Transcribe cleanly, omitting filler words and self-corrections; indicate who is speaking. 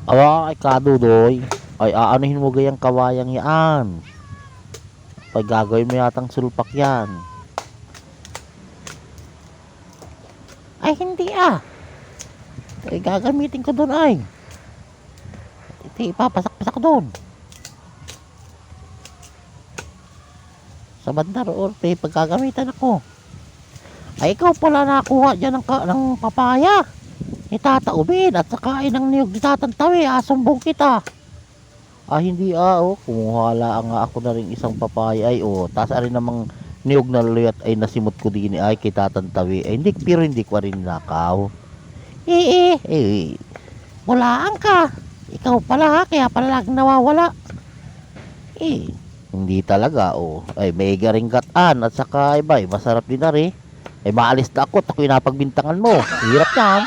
Speaker 1: Awa ay kadudoy. Ay aanuhin mo gayang kawayang yan. Pag gagawin mo yatang sulpak yan. Ay hindi ah. Ay gagamitin ko doon ay. Ito ipapasak-pasak doon. Sa bandar or pagkagamitan ako. Ay ikaw pala nakuha dyan ng papaya. Itataubin at saka ay ng niyog itatantawi. Asumbong kita. Ah hindi oh. Kumuha lang nga ako na rin isang papaya ay taas rin namang niyog na luyat ay nasimot ko din ay kitatantawi. Ay hindi pero hindi ko rin nakaw. Walaan ka. Ikaw pala ha, kaya pala laging nawawala. Hindi talaga Ay may garing gataan at saka ay bay, masarap din na rin. Ay maalis na ako, ako'y napagbintangan mo. Hirap yan.